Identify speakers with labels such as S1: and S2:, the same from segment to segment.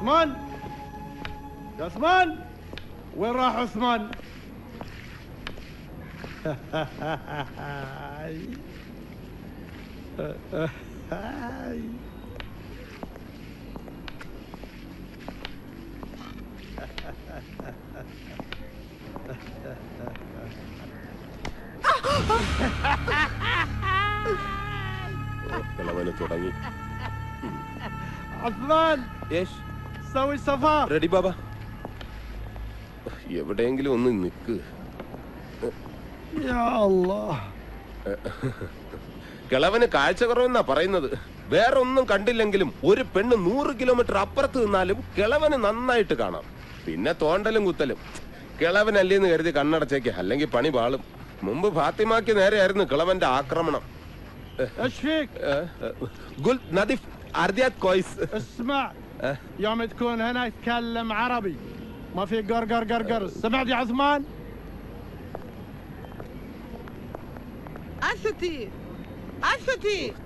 S1: عثمان يا عثمان وين راح عثمان؟ عثمان
S2: ايش
S1: سوي سفر
S2: ready ബാബ എവിടെയെങ്കിലും ഒന്ന് നിൽക്ക്
S1: يا الله
S2: കിളവന് കാഴ്ച കുറവെന്നാ പറയുന്നത്. വേറെ ഒന്നും കണ്ടില്ലെങ്കിലും ഒരു പെണ്ണ് 100 കിലോമീറ്റർ അപ്പുറത്ത് നിന്നാലും കിളവന് നന്നായിട്ട് കാണാം. പിന്നെ തോണ്ടലും കുത്തലും കിളവനല്ലേന്ന് കരുതി കണ്ണടച്ചേക്ക്, അല്ലെങ്കിൽ പണി പാളും. മുമ്പ് ഫാത്തിമാക്ക് നേരെയായിരുന്നു കിളവന്റെ ആക്രമണം.
S1: ايش فيك؟
S2: قلت نظيف ارديات كويس.
S1: اسمع يوم تكون هنا يتكلم عربي ما في قرقر قرقر. سمعت يا عثمان؟
S3: أستي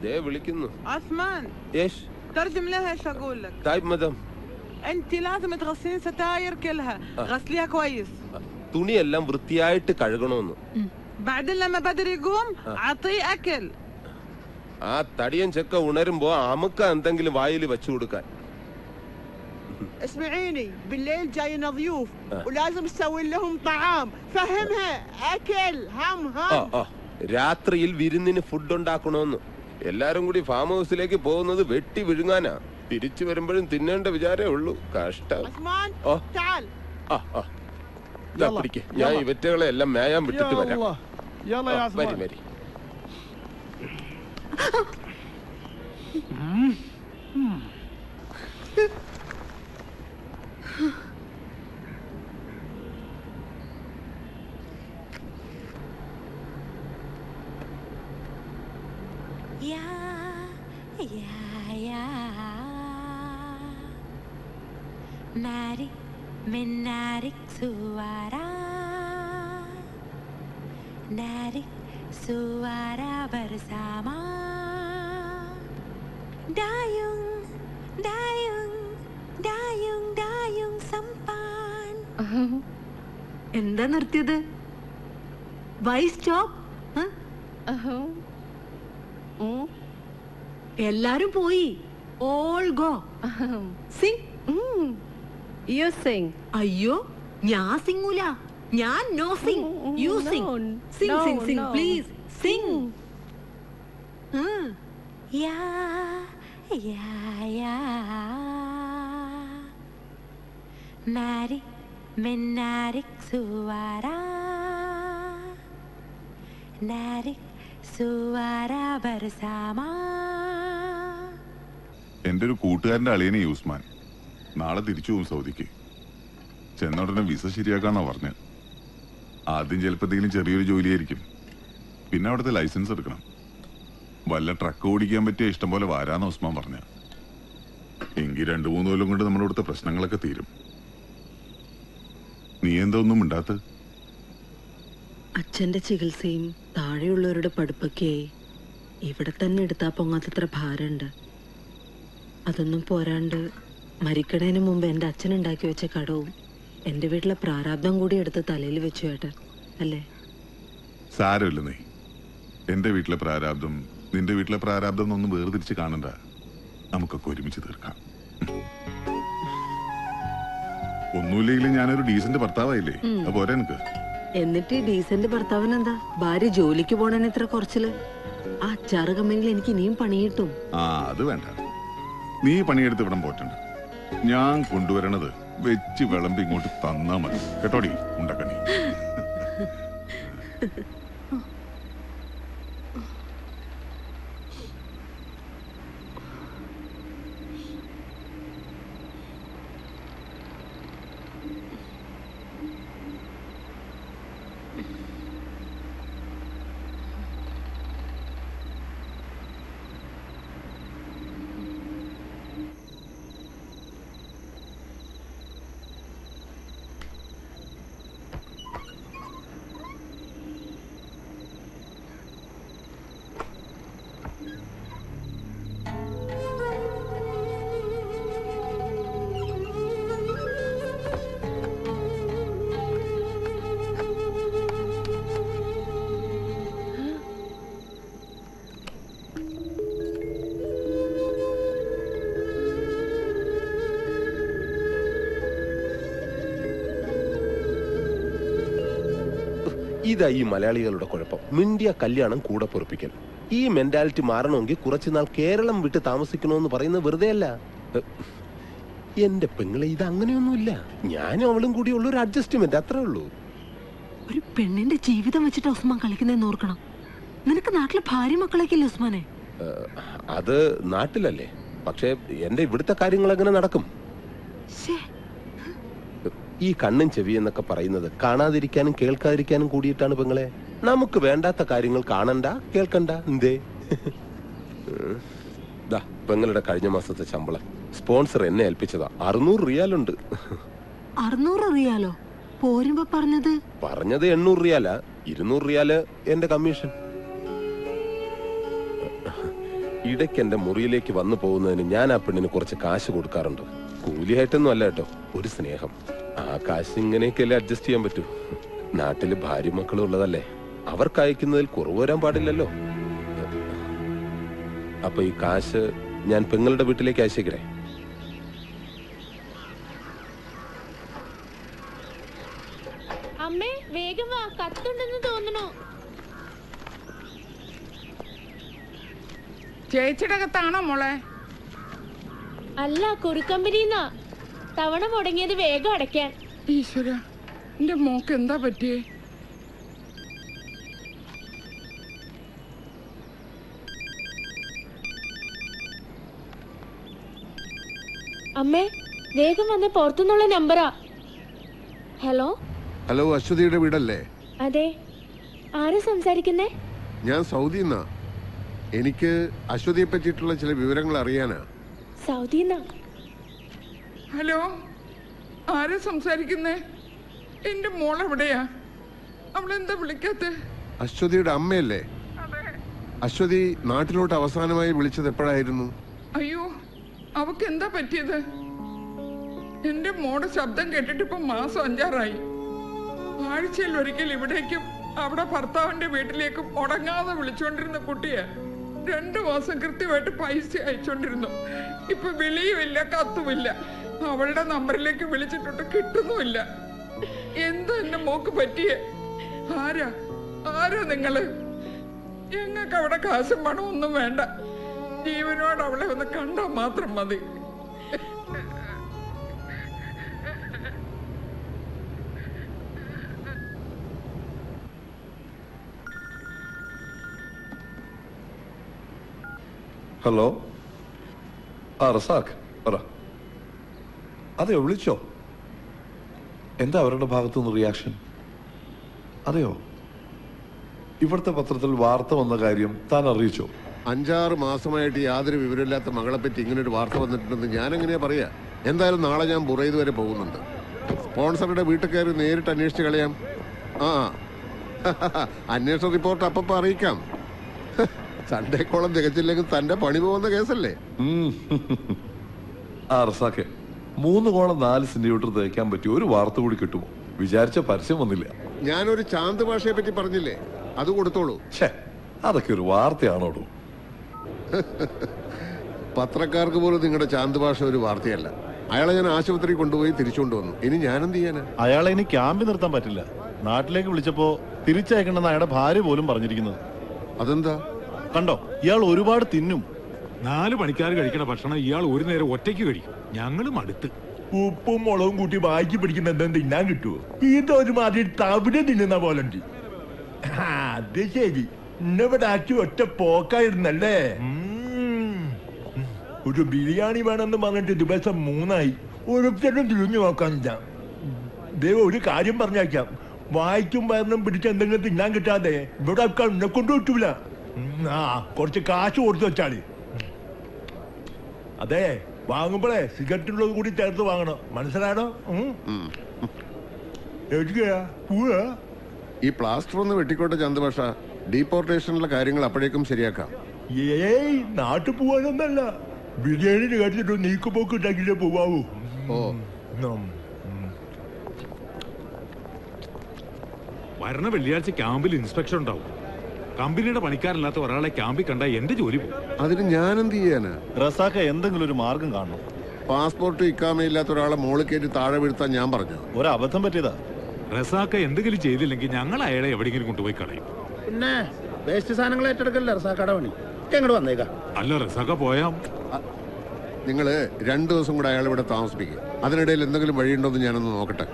S2: ده വിളിക്കുന്നു.
S3: عثمان
S2: ايش
S3: ترجم لها ايش اقول لك.
S2: طيب مدام
S3: انت لازم تغسلين ستاير كلها غسليها كويس.
S2: തുണിയെല്ലാം വൃത്തിയായിട്ട് കഴുകണമെന്ന്.
S3: بعدين لما بدر يقوم عطيه اكل.
S2: ആ തടിയൻ ചെക്ക ഉണരുമ്പോ അമുക്ക എന്തെങ്കിലും വായിൽ വെച്ചു കൊടുക്കാൻ.
S4: اسمعيني بالليل جاينا ضيوف ولازم تسوي لهم طعام. فهمها اكل هم
S2: രാത്രിയിൽ വിരുന്നിന് ഫുഡ് ഉണ്ടാക്കണമെന്ന്. എല്ലാരും കൂടി ഫാം ഹൗസിലേക്ക് പോകുന്നത് വെട്ടി വിഴുങ്ങാനാ. തിരിച്ചു വരുമ്പോഴും തിന്നേണ്ട വിചാരേ ഉള്ളൂ. കഷ്ടം. ഞാൻ ഇവറ്റകളെ എല്ലാം മേയാൻ വിട്ടിട്ട് വരാം. വരി വരി.
S5: Narik menarik suara, narik suara bersama. Dayung, dayung, dayung, dayung sampan.
S6: എന്താ നിർത്തിയത്? Why stop? എല്ലാരും പോയി. All go. Sing.
S7: You sing.
S6: അയ്യോ ഞാൻ സിംഗൂല. ഞാൻ no sing. You sing. Sing sing sing please. Sing.
S5: Ya, ya, ya. Narik menarik suara, narik suara bersama.
S8: എന്റെ ഒരു കൂട്ടുകാരന്റെ അളിയനെ യൂസ്മാൻ നാളെ തിരിച്ചു പോകും സൗദിക്ക്. ചെന്നോടനെ വിസ ശരിയാക്കാന്നാ പറഞ്ഞ്. ആദ്യം ചിലപ്പോൾ എന്തെങ്കിലും ചെറിയൊരു ജോലിയായിരിക്കും. പിന്നെ അവിടുത്തെ ലൈസൻസ് എടുക്കണം. വല്ല ട്രക്ക് ഓടിക്കാൻ പറ്റിയ ഇഷ്ടം പോലെ വരാന്ന് ഉസ്മാൻ പറഞ്ഞ. എങ്കിൽ 2-3 കൊല്ലം കൊണ്ട് നമ്മുടെ ഇവിടുത്തെ പ്രശ്നങ്ങളൊക്കെ തീരും. നീ എന്താ ഒന്നും മിണ്ടാത്ത?
S6: അച്ഛന്റെ ചികിത്സയും താഴെയുള്ളവരുടെ പഠിപ്പൊക്കെയായി ഇവിടെ തന്നെ എടുത്താ പൊങ്ങാത്തത്ര ഭാരമുണ്ട്. അതൊന്നും പോരാണ്ട് മരിക്കണേന് മുമ്പ് എൻ്റെ അച്ഛൻ ഉണ്ടാക്കി വെച്ച കടവും എൻ്റെ വീട്ടിലെ പ്രാരാബ്ദം കൂടി എടുത്ത് തലയിൽ വെച്ചു ഏട്ടൻ, അല്ലേ?
S8: സാരമില്ല നീ. എൻ്റെ വീട്ടിലെ പ്രാരാബ്ദം നിന്റെ വീട്ടിലെ പ്രാരാബ്ദം എന്നൊന്നും വേർതിരിച്ച് കാണണ്ട. നമുക്കൊക്കെ ഒരുമിച്ച് തീർക്കാം. ഒന്നുമില്ലെങ്കിലും ഞാനൊരു ഡീസന്റ് ഭർത്താവായില്ലേ? അപ്പോരെ എനിക്ക്.
S6: എന്നിട്ട് ഡീസന്റ് ഭർത്താവിനെന്താ? ഭാര്യ ജോലിക്ക് പോണേന് ഇത്ര കുറച്ചില്? ആ അച്ചാറ് കമ്മെങ്കിൽ എനിക്ക് ഇനിയും പണി കിട്ടും.
S8: ആ അത് വേണ്ട. നീ പണിയെടുത്ത് ഇവിടം പോറ്റണ്ട. ഞാൻ കൊണ്ടുവരണത് വെച്ച് വിളമ്പി ഇങ്ങോട്ട് തന്നാ മതി. കേട്ടോടി ഉണ്ടക്കണി.
S2: ഇതാ ഈ മലയാളികളുടെ കുഴപ്പം. മിണ്ടിയ കല്യാണം കൂടെ പൊറപ്പിക്കൽ. ഈ മെന്റാലിറ്റി മാറണമെങ്കിൽ കുറച്ചുനാൾ കേരളം വിട്ട് താമസിക്കണമെന്ന് പറയുന്നത് വെറുതെ അല്ല. എന്റെ പെങ്ങളെ, ഇത് അങ്ങനെയൊന്നുമില്ല. ഞാനും അവളും കൂടി ഉള്ള ഒരു അഡ്ജസ്റ്റ്മെന്റ്, അത്രേ ഉള്ളൂ.
S6: ഒരു പെണ്ണിന്റെ ജീവിതം വെച്ചിട്ട് ഉസ്മാൻ കളിക്കുന്നതെന്ന് ഓർക്കണം. നിനക്ക് നാട്ടിലെ ഭാര്യ മക്കളൊക്കെ ഇല്ലേ ഉസ്മാനെ?
S2: അത് നാട്ടിലല്ലേ, പക്ഷെ എന്റെ ഇവിടുത്തെ കാര്യങ്ങൾ എങ്ങനെ നടക്കും? ഈ കണ്ണും ചെവി എന്നൊക്കെ പറയുന്നത് കാണാതിരിക്കാനും കേൾക്കാതിരിക്കാനും കൂടിയിട്ടാണ് പെങ്ങളെ. നമുക്ക് വേണ്ടാത്ത കാര്യങ്ങൾ കാണണ്ട, കേൾക്കണ്ട. എന്തേ? പെങ്ങളുടെ കഴിഞ്ഞ മാസത്തെ ശമ്പളം സ്പോൺസർ എന്നെ ഏൽപ്പിച്ചതാ. 600 റിയാലുണ്ട്.
S6: 600 റിയാലോ? പോരുമ്പോ പറഞ്ഞത്
S2: 800 റിയാലാ. 200 റിയാല് എന്റെ കമ്മീഷൻ. ഇടയ്ക്ക് എന്റെ മുറിയിലേക്ക് വന്നു പോകുന്നതിന് ഞാൻ ആ പെണ്ണിന് കുറച്ച് കാശ് കൊടുക്കാറുണ്ട്. കൂലിയായിട്ടൊന്നും അല്ല കേട്ടോ, ഒരു സ്നേഹം. ആ കാശ് ഇങ്ങനെയൊക്കെയല്ലേ അഡ്ജസ്റ്റ് ചെയ്യാൻ പറ്റൂ. നാട്ടില് ഭാര്യ മക്കളും ഉള്ളതല്ലേ, അവർക്ക് അയക്കുന്നതിൽ കുറവ് വരാൻ പാടില്ലല്ലോ. അപ്പൊ ഈ കാശ് ഞാൻ പെങ്ങളുടെ വീട്ടിലേക്ക് അയച്ചേക്കണേ.
S9: അമ്മേ, വേഗം വാ, കത്തുണ്ടെന്ന് തോന്നണു.
S10: ചേച്ചിയുടെ കത്താണോ മോളെ?
S9: അല്ല, കുറിക്കമ്പനിന്നാ. തവണ മുടങ്ങിയത് വേഗം അടയ്ക്കാൻ.
S10: ഈശ്വര, എന്റെ മോക്ക് എന്താ പറ്റിയേ?
S9: അമ്മേ, വേഗം വന്ന് പുറത്തുനിന്നുള്ള നമ്പറാ. ഹലോ
S11: ഹലോ, അശ്വതിയുടെ വീടല്ലേ?
S9: അതെ, ആരാ സംസാരിക്കുന്നേ?
S11: ഞാൻ സൗദിന്നാ. എനിക്ക് അശ്വതിയെ പറ്റിയിട്ടുള്ള ചില വിവരങ്ങൾ അറിയാനാ.
S9: സൗദിന്നാ?
S10: ഹലോ, ആരാ സംസാരിക്കുന്നേ? എന്റെ മോൾ എവിടെയാ? അവളെന്താ വിളിക്കാത്ത?
S11: അശ്വതിയുടെ അമ്മയല്ലേ? അശ്വതി നാട്ടിലോട്ട് അവസാനമായി വിളിച്ചത് എപ്പോഴായിരുന്നു?
S10: അയ്യോ, അവക്ക് എന്താ പറ്റിയത്? എന്റെ മോടെ ശബ്ദം കേട്ടിട്ട് ഇപ്പൊ മാസം 5 ആഴ്ചയിൽ ഒരിക്കൽ ഇവിടേക്കും അവിടെ ഭർത്താവിന്റെ വീട്ടിലേക്കും ഉടങ്ങാതെ വിളിച്ചോണ്ടിരുന്ന കുട്ടിയെ 2 മാസം കൃത്യമായിട്ട് പൈസ അയച്ചോണ്ടിരുന്നു. ഇപ്പൊ വിളിയുമില്ല, കത്തുമില്ല. അവളുടെ നമ്പറിലേക്ക് വിളിച്ചിട്ടുണ്ട്, കിട്ടുന്നുമില്ല. എന്താ എന്റെ മോക്ക് പറ്റിയേ? ആരാ നിങ്ങള്? ഞങ്ങൾക്ക് അവിടെ കാശും പണം ഒന്നും വേണ്ട. ജീവനോട് അവളെ ഒന്ന് കണ്ടാൽ മാത്രം മതി.
S12: ഹലോ, റസാഖ് പറ. അതെയോ, വിളിച്ചോ? എന്താ അവരുടെ ഭാഗത്തുനിന്ന് റിയാക്ഷൻ? അതെയോ, ഇവിടുത്തെ പത്രത്തിൽ വാർത്ത വന്ന കാര്യം താൻ അറിയിച്ചോ?
S11: 5-6 മാസമായിട്ട് യാതൊരു വിവരമില്ലാത്ത മകളെ പറ്റി ഇങ്ങനെ ഒരു വാർത്ത വന്നിട്ടുണ്ടെന്ന് ഞാൻ എങ്ങനെയാ പറയാ? എന്തായാലും നാളെ ഞാൻ ബുറൈദ് വരെ പോകുന്നുണ്ട്. സ്പോൺസറുടെ വീട്ടിൽ കയറി നേരിട്ട് അന്വേഷിച്ച് കളയാം. അന്വേഷണ റിപ്പോർട്ട് അപ്പം അറിയിക്കാം. സൺഡേക്കോളം തികച്ചില്ലെങ്കിൽ തന്റെ പണി പോകുന്ന കേസല്ലേ?
S12: റസാഖെ, 3 കോളം 4 സെന്റിമീറ്റർ തേക്കാൻ പറ്റിയ ഒരു വാർത്ത കൂടി കിട്ടുമോ? വിചാരിച്ച പരസ്യം വന്നില്ല.
S11: ഞാനൊരു ചാന്ത് ഭാഷയെ പറ്റി പറഞ്ഞില്ലേ, അത് കൊടുത്തോളൂ.
S12: അതൊക്കെ ഒരു വാർത്തയാണോടൂ?
S11: പത്രക്കാർക്ക് പോലും നിങ്ങളുടെ ചാന്ത് ഭാഷ ഒരു വാർത്തയല്ല. അയാളെ ഞാൻ ആശുപത്രി കൊണ്ടുപോയി തിരിച്ചുകൊണ്ടുവന്നു. ഇനി ഞാനെന്ത് ചെയ്യാനാ?
S13: അയാളെ ഇനി ക്യാമ്പിൽ നിർത്താൻ പറ്റില്ല. നാട്ടിലേക്ക് വിളിച്ചപ്പോ തിരിച്ചയക്കണമെന്ന് അയാളുടെ ഭാര്യ പോലും പറഞ്ഞിരിക്കുന്നത്.
S11: അതെന്താ?
S13: കണ്ടോ, ഇയാൾ ഒരുപാട് തിന്നും.
S14: 4 പണിക്കാർ കഴിക്കണ ഭക്ഷണം ഇയാൾ ഒരു നേരം ഒറ്റയ്ക്ക് കഴിക്കും. ഞങ്ങളും അടുത്ത്
S15: ഉപ്പും മുളകും കൂട്ടി വായിക്ക് പിടിക്കുന്ന എന്തെങ്കിലും തിന്നാൻ കിട്ടുമോ? ഇതൊരുമാതിരി തവിട് തിന്നുന്ന പോലെ ഉണ്ട്. അത് ശരി, ഇന്നിവിടെ ആക്കി ഒറ്റ പോക്കായിരുന്നല്ലേ? ഒരു ബിരിയാണി വേണമെന്ന് പറഞ്ഞിട്ട് ദിവസം 3 ഒരുത്തരും തിരിഞ്ഞു നോക്കാനില്ല. ദൈവം ഒരു കാര്യം പറഞ്ഞേക്കാം, വായിക്കും വയറിനും പിടിച്ച് എന്തെങ്കിലും തിന്നാൻ കിട്ടാതെ ഇവിടെ എന്നെ കൊണ്ട് കിട്ടൂല. കുറച്ച് കാശ് കൊടുത്തു വെച്ചാല്. അതെ, വാങ്ങുമ്പോഴേ സിഗരറ്റുള്ളത് കൂടി ചേർത്ത് വാങ്ങണം, മനസ്സിലാണോ?
S11: ഈ പ്ലാസ്റ്റർ ഒന്ന് വെട്ടിക്കോട്ടെ ചന്ദഭാഷ. ഡീപ്പോർട്ടേഷനിലെ കാര്യങ്ങൾ അപ്പോഴേക്കും ശരിയാക്കാം.
S15: ഏയ്, നാട്ടിൽ പോവാനൊന്നല്ല, ബിരിയാണി കഴിച്ചിട്ട് നീക്കുപോക്ക് ഉണ്ടാക്കിയില്ലേ പോവാവൂ.
S14: വരണ വെള്ളിയാഴ്ച ക്യാമ്പിൽ ഇൻസ്പെക്ഷൻ ഉണ്ടാവും. കമ്പനിയുടെ പണിക്കാരല്ലാത്ത ഒരാളെ ക്യാമ്പിൽ കണ്ട എന്റെ ജോലി പോകും.
S11: അതിന് ഞാൻ എന്ത് ചെയ്യാനാ?
S13: റസാഖ, എന്തെങ്കിലും ഒരു മാർഗം കാണണം.
S11: പാസ്പോർട്ട് ഇക്കാമയില്ലാത്ത ഒരാളെ മോളിൽ കയറ്റി താഴെ വീഴ്ത്താൻ ഞാൻ പറഞ്ഞു.
S13: ഒരബദ്ധം പറ്റിയതാ.
S14: റസാക്ക എന്തെങ്കിലും ചെയ്തില്ലെങ്കിൽ ഞങ്ങൾ അയാളെ എവിടെയെങ്കിലും കൊണ്ടുപോയി കളയും.
S16: പിന്നെ വേസ്റ്റ് സാധനങ്ങൾ ഏറ്റെടുക്കല്ലേ റസാക്കട പണി. എങ്ങോട്ട് വന്നേക്കാം.
S14: അല്ല റസാക്ക പോയാ
S11: നിങ്ങൾ 2 ദിവസം കൂടെ അയാൾ ഇവിടെ താമസിപ്പിക്കുക. അതിനിടയിൽ എന്തെങ്കിലും വഴിയുണ്ടോ എന്ന് ഞാനൊന്ന് നോക്കട്ടെ.